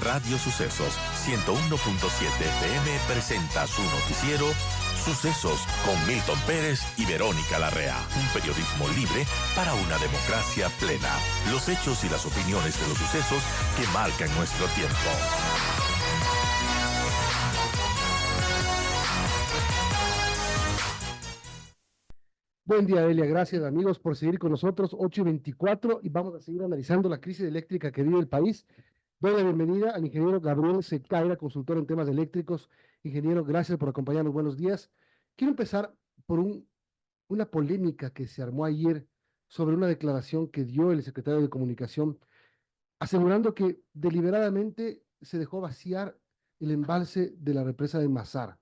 Radio Sucesos 101.7 FM presenta su noticiero Sucesos con Milton Pérez y Verónica Larrea. Un periodismo libre para una democracia plena. Los hechos y las opiniones de los sucesos que marcan nuestro tiempo. Buen día, Elia. Gracias, amigos, por seguir con nosotros. 8:24 y vamos a seguir analizando la crisis eléctrica que vive el país. Doy la bienvenida al ingeniero Gabriel Secaira, consultor en temas eléctricos. Ingeniero, gracias por acompañarnos. Buenos días. Quiero empezar por una polémica que se armó ayer sobre una declaración que dio el secretario de Comunicación, asegurando que deliberadamente se dejó vaciar el embalse de la represa de Masar,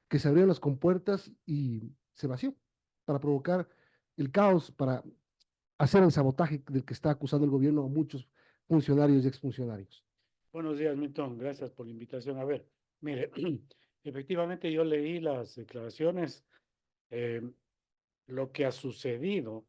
que se abrieron las compuertas y se vació para provocar el caos, para hacer el sabotaje del que está acusando el gobierno a muchos funcionarios y exfuncionarios. Buenos días, Milton. Gracias por la invitación. A ver, mire, efectivamente yo leí las declaraciones. Lo que ha sucedido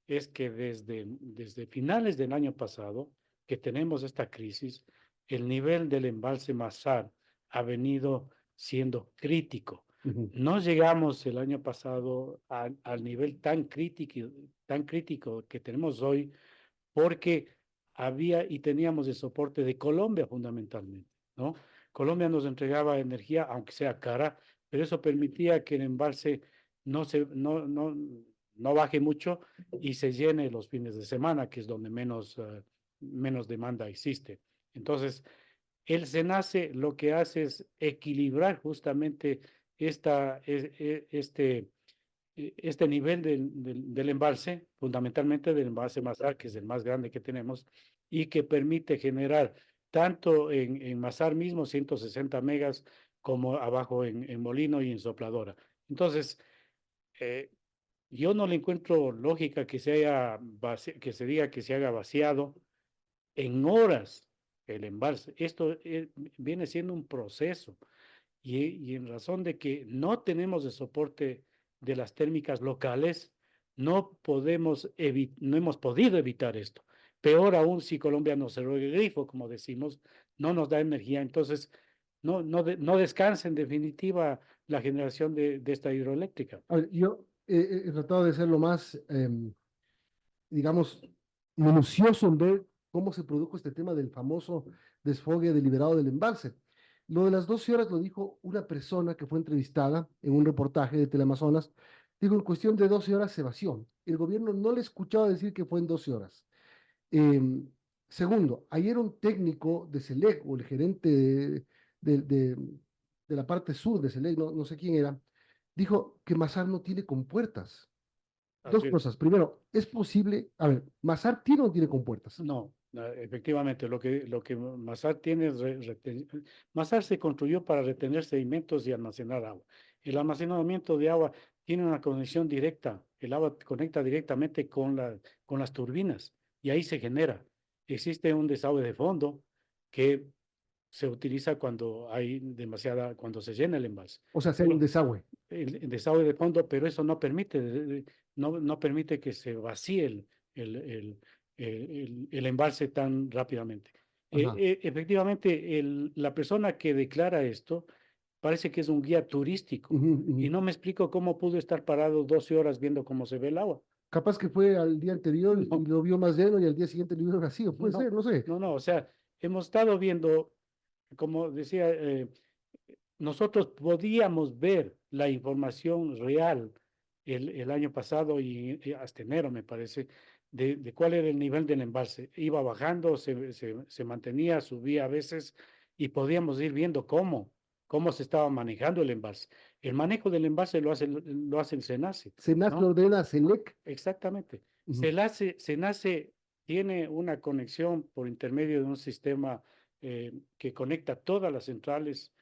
es que desde finales del año pasado, que tenemos esta crisis, el nivel del embalse Masar ha venido siendo crítico. No llegamos el año pasado al nivel tan crítico que tenemos hoy, porque había y teníamos el soporte de Colombia fundamentalmente, ¿no? Colombia nos entregaba energía, aunque sea cara, pero eso permitía que el embalse no baje mucho y se llene los fines de semana, que es donde menos demanda existe. Entonces, el SENACE lo que hace es equilibrar justamente este nivel del embalse, fundamentalmente del embalse Masar, que es el más grande que tenemos, y que permite generar tanto en Masar mismo 160 megas como abajo en Molino y en Sopladora. Entonces, yo no le encuentro lógica que que se diga que se haga vaciado en horas el embalse. Esto viene siendo un proceso y en razón de que no tenemos el soporte de las térmicas locales, no hemos podido evitar esto. Peor aún si Colombia nos cerró el grifo, como decimos, no nos da energía. Entonces, no descansa en definitiva la generación de esta hidroeléctrica. A ver, yo he tratado de ser lo más, digamos, minucioso en ver cómo se produjo este tema del famoso desfogue deliberado del embalse. Lo de las 12 horas lo dijo una persona que fue entrevistada en un reportaje de Teleamazonas. Digo, en cuestión de 12 horas se vació. El gobierno no le escuchaba decir que fue en 12 horas. Eh, Segundo, ayer un técnico de SELEC, o el gerente de, de, de la parte sur de SELEC, no sé quién era, dijo que Masar no tiene compuertas. Dos Así es. cosas. Primero, ¿es posible? A ver, ¿Masar tiene o no tiene compuertas? No, efectivamente, lo que Masar tiene Masar se construyó para retener sedimentos y almacenar agua. El almacenamiento de agua tiene una conexión directa, el agua conecta directamente con las turbinas y ahí se genera. Existe un desagüe de fondo que se utiliza cuando se llena el embalse. O sea, hay un desagüe. El desagüe de fondo, pero eso no permite que se vacíe el embalse tan rápidamente. Ajá. Efectivamente, la persona que declara esto parece que es un guía turístico y no me explico cómo pudo estar parado 12 horas viendo cómo se ve el agua. Capaz que fue al día anterior y lo vio más lleno y al día siguiente lo vio vacío. Puede ser, no sé. No, o sea, hemos estado viendo, como decía, nosotros podíamos ver la información real el año pasado y hasta enero, me parece, de cuál era el nivel del embalse. Iba bajando, se mantenía, subía a veces y podíamos ir viendo cómo se estaba manejando el embalse. El manejo del embalse lo hace el SENACE, SENACE lo ¿no? ordena a SELEC. Exactamente. Ujú. SENACE tiene una conexión por intermedio de un sistema que conecta todas las centrales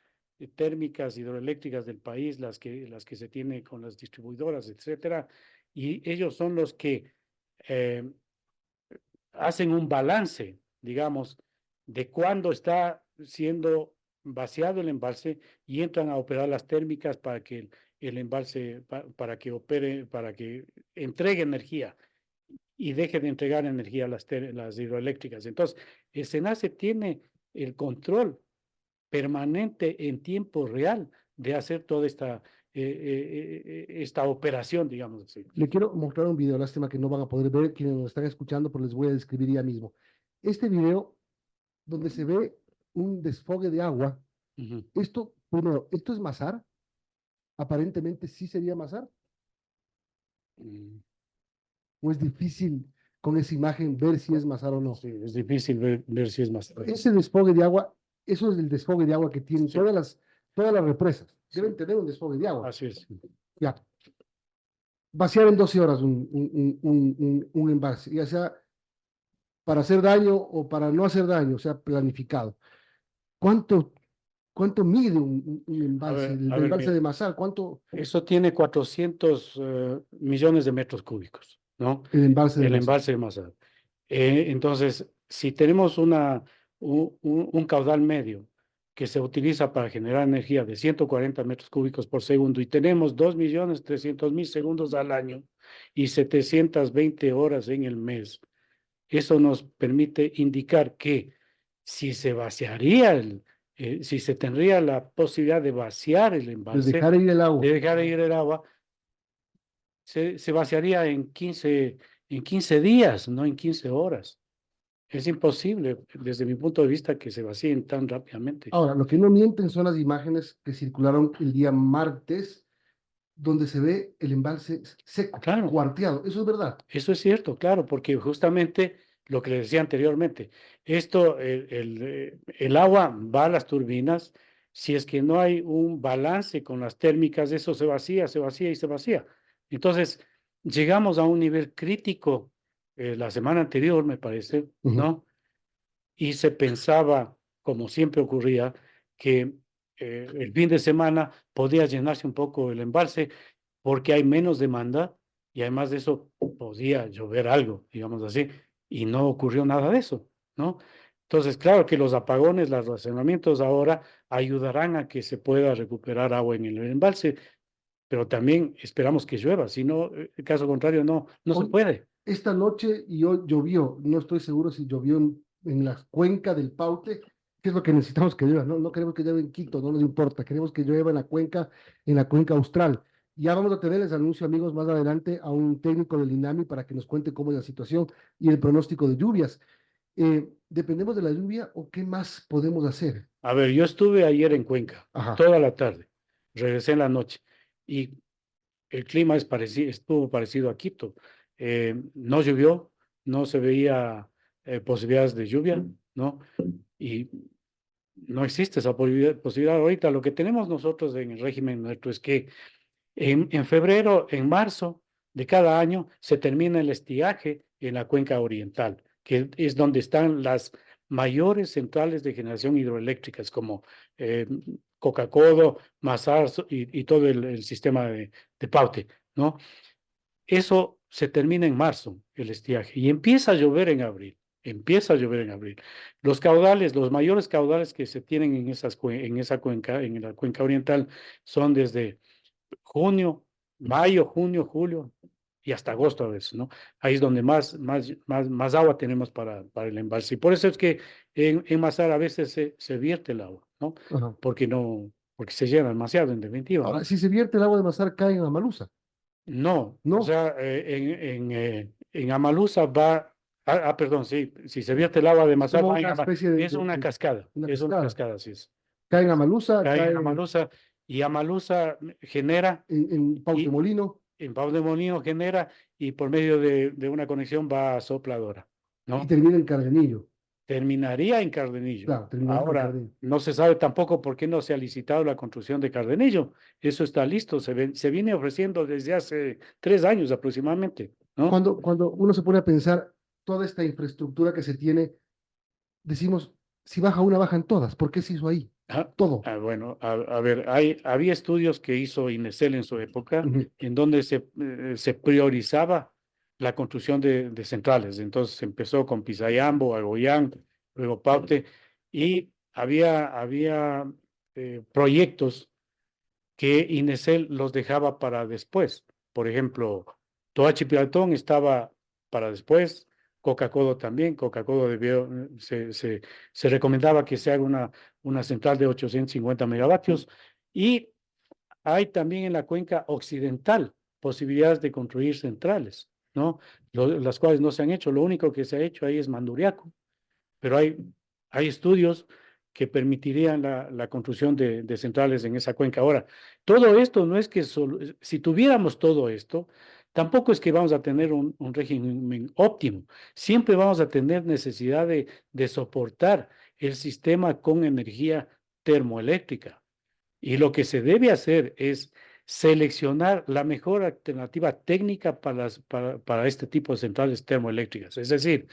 térmicas, hidroeléctricas del país, las que se tiene con las distribuidoras, etcétera, y ellos son los que eh, hacen un balance, digamos, de cuándo está siendo vaciado el embalse y entran a operar las térmicas para que el embalse, para que opere, para que entregue energía y deje de entregar energía a las hidroeléctricas. Entonces, el SENACE tiene el control permanente en tiempo real de hacer toda esta operación, digamos así. Le quiero mostrar un video, lástima que no van a poder ver quienes nos están escuchando, pero les voy a describir ya mismo. Este video donde se ve un desfogue de agua, Ujú. esto, primero, ¿esto es Masar? Aparentemente sí sería Masar, Mm, o es difícil con esa imagen ver si es Masar o no. sí, es difícil ver si es más. Ese desfogue de agua, eso es el desfogue de agua que tienen Sí. todas las represas. Sí. Deben tener un desfogue de agua. Así es. Ya. Vaciar en 12 horas un embalse, ya sea para hacer daño o para no hacer daño, o sea, planificado. ¿Cuánto, cuánto mide un embalse, el a ver, embalse mira, de Masar? ¿Cuánto eso tiene 400 millones de metros cúbicos, ¿no? el embalse de El Masar? embalse de Masar. Entonces, si tenemos un caudal medio que se utiliza para generar energía de 140 metros cúbicos por segundo y tenemos 2.300.000 segundos al año y 720 horas en el mes, eso nos permite indicar que si se vaciaría si se tendría la posibilidad de vaciar el De embalse, dejar ir el agua. de dejar ir el agua, se vaciaría en 15 días, no en 15 horas. Es imposible, desde mi punto de vista, que se vacíen tan rápidamente. Ahora, lo que no mienten son las imágenes que circularon el día martes, donde se ve el embalse seco, Claro, cuarteado. Eso es verdad. eso es cierto, claro, porque justamente lo que les decía anteriormente, esto, el agua va a las turbinas, si es que no hay un balance con las térmicas, eso se vacía y se vacía. Entonces, llegamos a un nivel crítico la semana anterior, me parece, ¿no? Y se pensaba, como siempre ocurría, que el fin de semana podía llenarse un poco el embalse porque hay menos demanda y además de eso podía llover algo, digamos así, y no ocurrió nada de eso, ¿no? Entonces, claro que los apagones, los racionamientos ahora ayudarán a que se pueda recuperar agua en el embalse, pero también esperamos que llueva, si no, en caso contrario, no se Hoy, puede. esta noche y hoy llovió. No estoy seguro si llovió en la cuenca del Paute, que es lo que necesitamos que llueva. No, no queremos que llueva en Quito, no nos importa. Queremos que llueva en la cuenca austral. Ya vamos a tener, les anuncio, amigos, más adelante a un técnico del INAMI para que nos cuente cómo es la situación y el pronóstico de lluvias. ¿Dependemos de la lluvia o qué más podemos hacer? A ver, yo estuve ayer en Cuenca, Ajá. toda la tarde, regresé en la noche y el clima estuvo parecido a Quito. No llovió, no se veía posibilidades de lluvia, ¿no? Y no existe esa posibilidad ahorita. Lo que tenemos nosotros en el régimen nuestro es que en febrero, en marzo de cada año se termina el estiaje en la cuenca oriental, que es donde están las mayores centrales de generación hidroeléctricas como eh, Coca-Codo, Masar y todo el sistema de Paute, ¿no? Eso se termina en marzo, el estiaje, y empieza a llover en abril. Empieza a llover en abril. Los caudales, los mayores caudales que se tienen en esa cuenca, en la cuenca oriental, son desde junio, mayo, junio, julio y hasta agosto a veces, ¿no? Ahí es donde más agua tenemos para el embalse. Y por eso es que en Masar a veces se vierte el agua, ¿no? Ajá. Porque se llena demasiado, en definitiva, Ahora, ¿no? si se vierte el agua de Masar, cae en Amalusa. No, o No, sea, en Amalusa perdón, sí, si se vierte el agua de es Masar, como una especie una es una cascada. cascada, sí es. Cae en Amalusa, Cae cae en Amalusa y Amalusa genera en y Pautemolino en Pau de Molino genera y por medio de una conexión va a Sopladora, y ¿no? termina en Cardenillo. Terminaría en Cardenillo. Claro, terminaría en Ahora, Cardenillo. no se sabe tampoco por qué no se ha licitado la construcción de Cardenillo. Eso está listo, se viene ofreciendo desde hace 3 años aproximadamente, ¿no? Cuando uno se pone a pensar toda esta infraestructura que se tiene, decimos, si baja una, bajan todas. ¿Por qué se hizo ahí? Ah, Todo. bueno, a ver, había estudios que hizo INESEL en su época Ujú. en donde se priorizaba la construcción de centrales. Entonces empezó con Pisayambo, Agoyán, luego Paute, y había proyectos que INESEL los dejaba para después. Por ejemplo, Toachi Piratón estaba para después, Coca-Cola también. Coca-Cola se recomendaba que se haga una central de 850 megavatios. Y hay también en la cuenca occidental posibilidades de construir centrales, ¿no? Las cuales no se han hecho. Lo único que se ha hecho ahí es Manduriaco, pero hay estudios que permitirían la construcción de centrales en esa cuenca. Ahora, todo esto no es que si tuviéramos todo esto, tampoco es que vamos a tener un régimen óptimo. Siempre vamos a tener necesidad de soportar el sistema con energía termoeléctrica. Y lo que se debe hacer es seleccionar la mejor alternativa técnica para este tipo de centrales termoeléctricas. Es decir,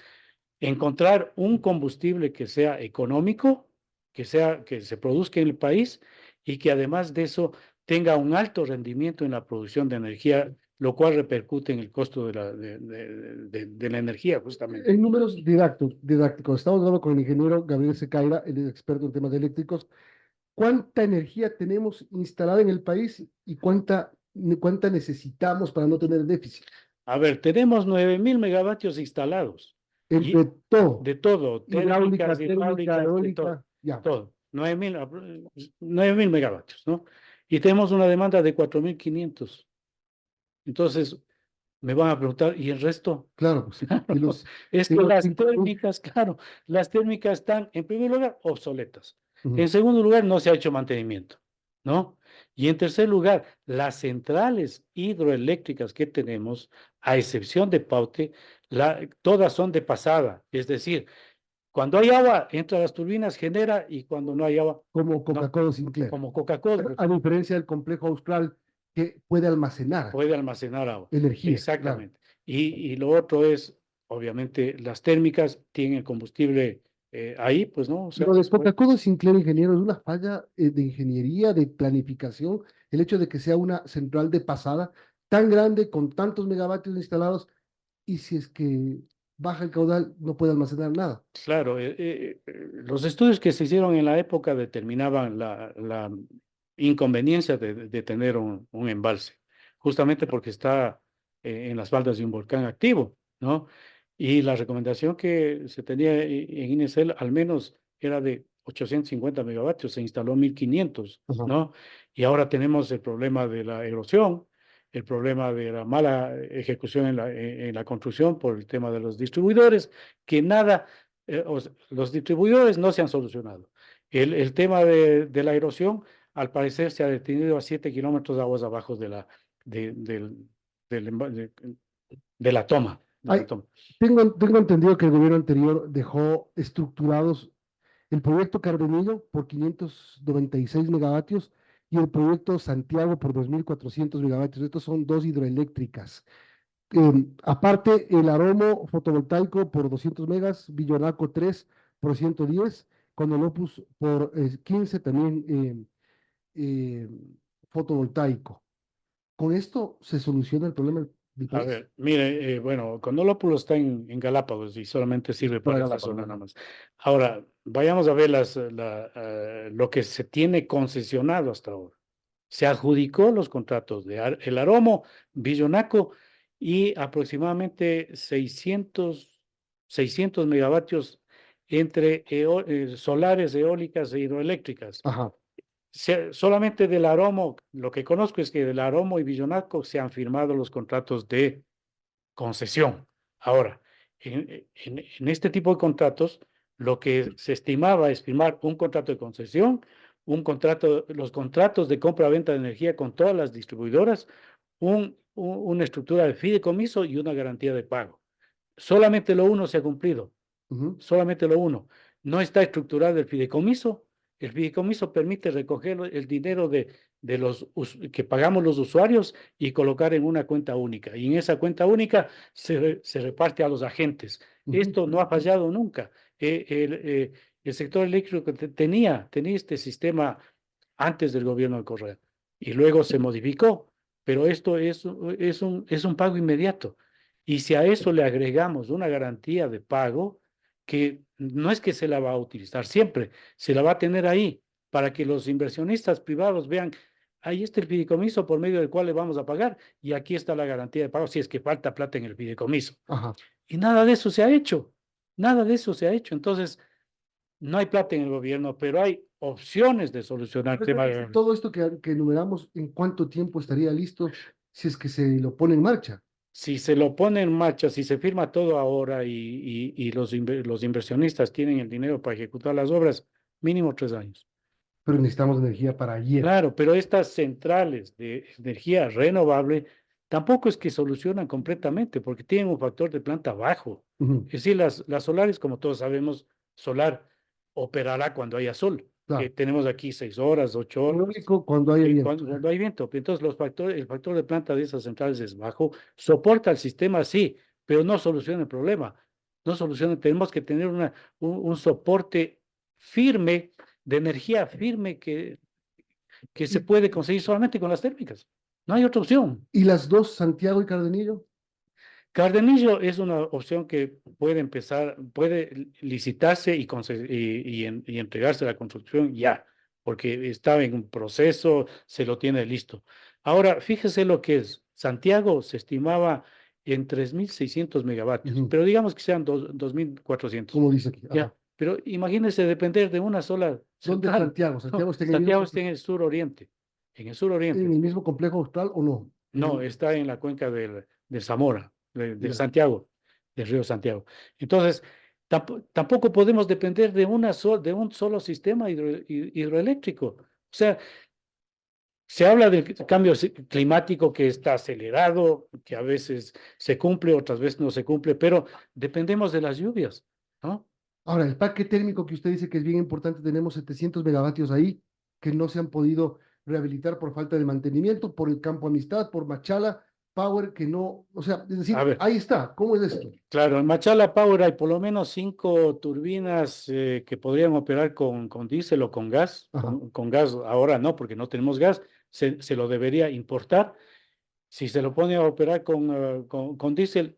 encontrar un combustible que sea económico, que se produzca en el país y que además de eso tenga un alto rendimiento en la producción de energía, lo cual repercute en el costo de la energía, justamente. En números didácticos, estamos hablando con el ingeniero Gabriel Secaira, él es experto en temas eléctricos. ¿Cuánta energía tenemos instalada en el país y cuánta necesitamos para no tener déficit? A ver, tenemos 9.000 megavatios instalados. Entre Y todo, de todo, hidráulica, térmicas, térmica, hidráulicas, de todo, eólica, ya. todo. 9.000 megavatios, ¿no? Y tenemos una demanda de 4.500. Entonces, me van a preguntar, ¿y el resto? Claro, pues sí. Es Y que los las 5.000, térmicas, claro, las térmicas están, en primer lugar, obsoletas. ujú. En segundo lugar, no se ha hecho mantenimiento, ¿no? Y en tercer lugar, las centrales hidroeléctricas que tenemos, a excepción de Paute, todas son de pasada. Es decir, cuando hay agua, entra a las turbinas, genera, y cuando no hay agua, Como no, Coca-Cola Sinclair. como Coca-Cola, A diferencia del complejo austral que puede almacenar puede almacenar agua. energía, claro. Exactamente. Y lo otro es, obviamente, las térmicas tienen el combustible ahí, pues, ¿no? O sea, Lo de Coca-Cola Sinclair, ingeniero, es una falla de ingeniería, de planificación, el hecho de que sea una central de pasada tan grande, con tantos megavatios instalados, y si es que baja el caudal, no puede almacenar nada. claro, los estudios que se hicieron en la época determinaban la inconveniencia de tener un embalse, justamente porque está en las faldas de un volcán activo, ¿no? Y la recomendación que se tenía en INESEL al menos era de 850 megavatios, se instaló 1.500, Ajá. ¿no? Y ahora tenemos el problema de la erosión, el problema de la mala ejecución en la construcción por el tema de los distribuidores, que nada, los distribuidores no se han solucionado. El tema de la erosión, al parecer, se ha detenido a 7 kilómetros de aguas abajo de, del- del emba- de la toma. De la Ay, toma. tengo entendido que el gobierno anterior dejó estructurados el proyecto Cardenillo por 596 megavatios y el proyecto Santiago por 2.400 megavatios. Estos son dos hidroeléctricas. Aparte, el Aromo fotovoltaico por 200 megas, Villonaco 3 por 110, Conolopus por 15 también eh, fotovoltaico. ¿Con esto se soluciona el problema del A país? ver, mire, bueno, Condolópulo está en Galápagos y solamente sirve Para para esa Galápagos, zona ajá. nada más. Ahora, vayamos a ver lo que se tiene concesionado hasta ahora. Se adjudicó los contratos de El Aromo, Villonaco y aproximadamente 600 megavatios entre solares, eólicas e hidroeléctricas. Ajá. Solamente del Aromo, lo que conozco es que del Aromo y Villonaco se han firmado los contratos de concesión. Ahora, en este tipo de contratos, lo que se estimaba es firmar un contrato de concesión, los contratos de compra-venta de energía con todas las distribuidoras, una estructura de fideicomiso y una garantía de pago. Solamente lo uno se ha cumplido, Ujú. solamente lo uno. No está estructurado el fideicomiso. El fideicomiso permite recoger el dinero de los que pagamos los usuarios y colocar en una cuenta única. Y en esa cuenta única se reparte a los agentes. Ujú. Esto no ha fallado nunca. El sector eléctrico tenía este sistema antes del gobierno de Correa y luego se modificó, pero esto es un pago inmediato. Y si a eso le agregamos una garantía de pago, que no es que se la va a utilizar siempre, se la va a tener ahí para que los inversionistas privados vean, ahí está el fideicomiso por medio del cual le vamos a pagar y aquí está la garantía de pago si es que falta plata en el fideicomiso. Ajá. Y nada de eso se ha hecho, nada de eso se ha hecho. Entonces, no hay plata en el gobierno, pero hay opciones de solucionar el tema. Todo esto que enumeramos, ¿en cuánto tiempo estaría listo si es que se lo pone en marcha? Si se lo pone en marcha, si se firma todo ahora y los inversionistas tienen el dinero para ejecutar las obras, mínimo 3 años. Pero necesitamos energía para ayer. Claro, pero estas centrales de energía renovable tampoco es que solucionan completamente porque tienen un factor de planta bajo. Ujú, Es decir, las solares, como todos sabemos, solar operará cuando haya sol, que claro. tenemos aquí 6 horas, 8 horas, Eólico cuando haya viento. cuando hay viento. Entonces, el factor de planta de esas centrales es bajo, soporta el sistema, sí, pero no soluciona el problema. No soluciona, tenemos que tener un soporte firme, de energía firme que se ¿Y, puede conseguir solamente con las térmicas. No hay otra opción. y las dos, Santiago y Cardenillo? Cardenillo es una opción que puede empezar, puede licitarse y entregarse a la construcción ya, porque está en un proceso, se lo tiene listo. Ahora, fíjese lo que es. Santiago se estimaba en 3.600 megavatios, Ujú, pero digamos que sean 2.400. como dice aquí. Ajá. Ya, pero imagínese depender de una sola ¿Dónde es central. Santiago? No, ¿Santiago está en el Santiago mismo, está en el sur oriente, en el sur en oriente. el mismo complejo austral o no? No, está en la cuenca del Zamora, del Ya. Santiago, del río Santiago. Entonces, tampoco podemos depender de un solo sistema hidroeléctrico. O sea, se habla del cambio climático que está acelerado, que a veces se cumple, otras veces no se cumple, pero dependemos de las lluvias, ¿no? Ahora, el parque térmico que usted dice que es bien importante, tenemos 700 megavatios ahí que no se han podido rehabilitar por falta de mantenimiento, por el Campo Amistad, por Machala Power, que no, o sea, es A decir, ver, ahí está, ¿cómo es esto? claro, en Machala Power hay por lo menos 5 turbinas que podrían operar con diésel o con gas. Ajá. Con gas ahora no, porque no tenemos gas. Se lo debería importar. Si se lo pone a operar con diésel,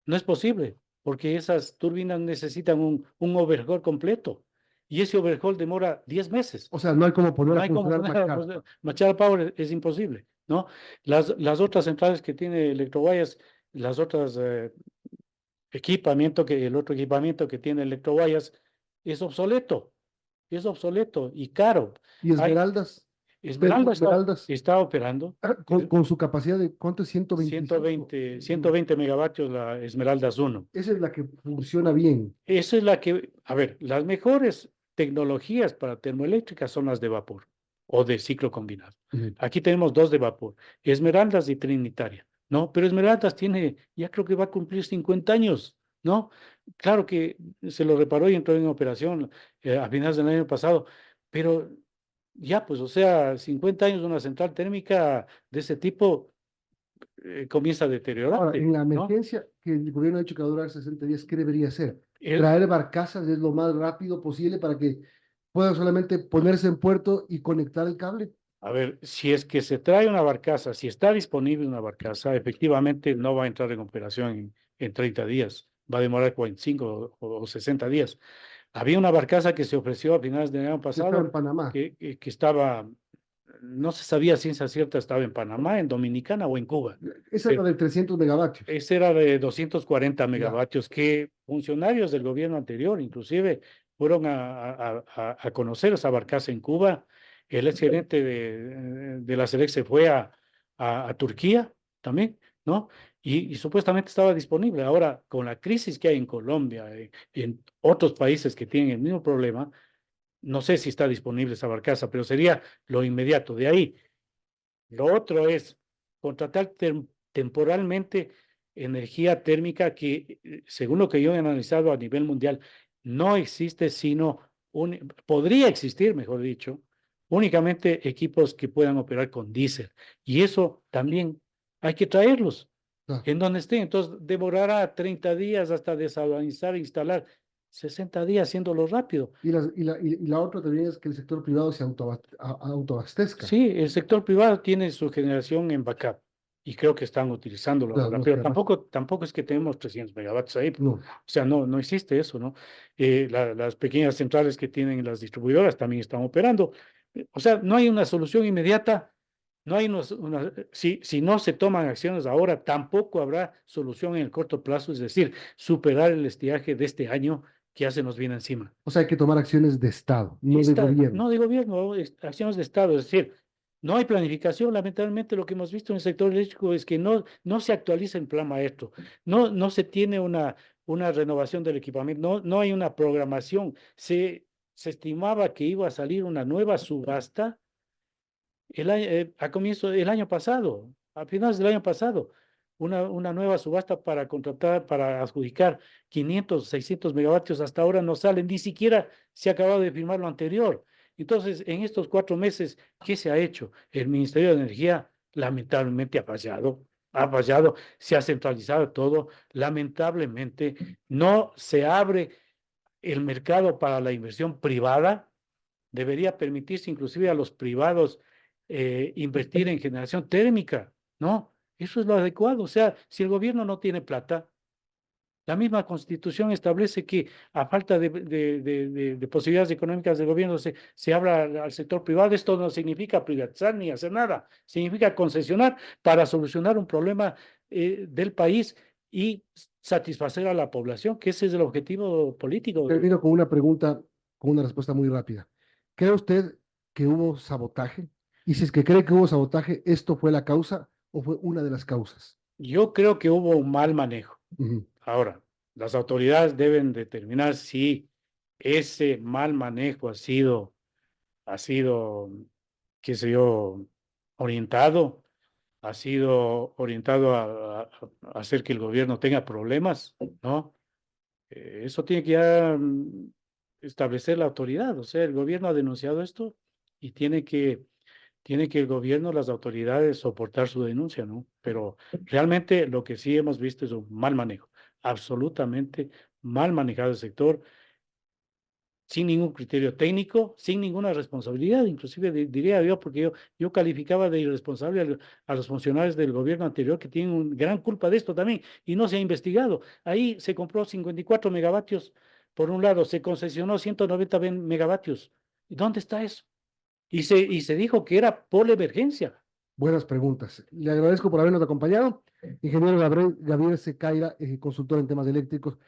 no es posible, porque esas turbinas necesitan un overhaul completo. Y ese overhaul demora 10 meses. O sea, no hay como poner No a hay cómo funcionar poner, Machala. pues, Machado Power es imposible, ¿no? Las otras centrales que tiene Electroguayas, las otras el otro equipamiento que tiene Electroguayas es obsoleto y caro. Y Hay, Esmeraldas, Verco Esmeralda Esmeraldas, está operando eh, con su capacidad de, ¿cuánto es? 125. 120 megavatios la Esmeraldas 1. Esa es la que funciona bien. Esa es la que, a ver, las mejores tecnologías para termoeléctricas son las de vapor o de ciclo combinado. Ujú. Aquí tenemos dos de vapor, Esmeraldas y Trinitaria, ¿no? Pero Esmeraldas tiene, ya creo que va a cumplir 50 años, ¿no? Claro que se lo reparó y entró en operación a finales del año pasado, pero ya, pues, o sea, 50 años de una central térmica de ese tipo comienza a Ahora, deteriorarse, en la ¿no? emergencia que el gobierno ha dicho que va a durar 60 días, ¿qué debería hacer? El, Traer barcazas es lo más rápido posible para que pueda solamente ponerse en puerto y conectar el cable. A ver, si es que se trae una barcaza, si está disponible una barcaza, efectivamente no va a entrar en operación en 30 días, va a demorar 45 o 60 días. Había una barcaza que se ofreció a finales del año Que está pasado en Panamá. que estaba, no se sabía a ciencia cierta, estaba en Panamá, en Dominicana o en Cuba. Esa es la Pero de 300 megavatios. ese era de 240 Ya. megavatios que funcionarios del gobierno anterior, inclusive, fueron a conocer esa barcaza en Cuba. El exgerente de la SEDEC se fue a Turquía también, ¿no? Y supuestamente estaba disponible. Ahora, con la crisis que hay en Colombia y en otros países que tienen el mismo problema, no sé si está disponible esa barcaza, pero sería lo inmediato. De ahí, lo otro es contratar temporalmente energía térmica que, según lo que yo he analizado a nivel mundial, no existe, sino podría existir, mejor dicho, únicamente equipos que puedan operar con diésel. Y eso también hay que traerlos Ya. en donde estén. Entonces, demorará 30 días hasta desabanizar e instalar, 60 días haciéndolo rápido. Y la otra también es que el sector privado se autoabastezca. Sí, el sector privado tiene su generación en backup y creo que están utilizándolo Claro, ahora, no pero queda más. tampoco es que tenemos 300 megavatios ahí. O No. sea, no existe eso, ¿no? Las pequeñas centrales que tienen las distribuidoras también están operando. O sea, no hay una solución inmediata, no hay si no se toman acciones ahora, tampoco habrá solución en el corto plazo, es decir, superar el estiaje de este año que ya se nos viene encima. O sea, hay que tomar acciones de Estado, no de gobierno. No de gobierno, acciones de Estado, es decir, no hay planificación. Lamentablemente lo que hemos visto en el sector eléctrico es que no se actualiza el plan maestro, no se tiene una renovación del equipamiento, no hay una programación. Se estimaba que iba a salir una nueva subasta a comienzo del año pasado, a finales del año pasado, una nueva subasta para contratar, para adjudicar 500, 600 megavatios. Hasta ahora no salen, ni siquiera se ha acabado de firmar lo anterior. Entonces, en estos 4 meses, ¿qué se ha hecho? El Ministerio de Energía lamentablemente ha fallado, se ha centralizado todo. Lamentablemente, no se abre el mercado para la inversión privada. Debería permitirse inclusive a los privados invertir en generación térmica, ¿no? Eso es lo adecuado. O sea, si el gobierno no tiene plata, la misma Constitución establece que a falta de posibilidades económicas del gobierno se abra al sector privado. Esto no significa privatizar ni hacer nada, significa concesionar para solucionar un problema del país y satisfacer a la población, que ese es el objetivo político. Termino con una pregunta, con una respuesta muy rápida. ¿Cree usted que hubo sabotaje? Y si es que cree que hubo sabotaje, ¿esto fue la causa o fue una de las causas? Yo creo que hubo un mal manejo. Ujú. Ahora, las autoridades deben determinar si ese mal manejo ha sido, qué sé yo, orientado, ha sido orientado a hacer que el gobierno tenga problemas, ¿no? Eso tiene que ya establecer la autoridad. O sea, el gobierno ha denunciado esto y tiene que el gobierno, las autoridades soportar su denuncia, ¿no? Pero realmente lo que sí hemos visto es un mal manejo, absolutamente mal manejado el sector, sin ningún criterio técnico, sin ninguna responsabilidad, inclusive diría yo, porque yo calificaba de irresponsable a los funcionarios del gobierno anterior que tienen una gran culpa de esto también y no se ha investigado. Ahí se compró 54 megavatios, por un lado, se concesionó 190 megavatios. ¿Y dónde está eso? Y se dijo que era por la emergencia. Buenas preguntas. Le agradezco por habernos acompañado. Ingeniero Gabriel Secaira, consultor en temas eléctricos.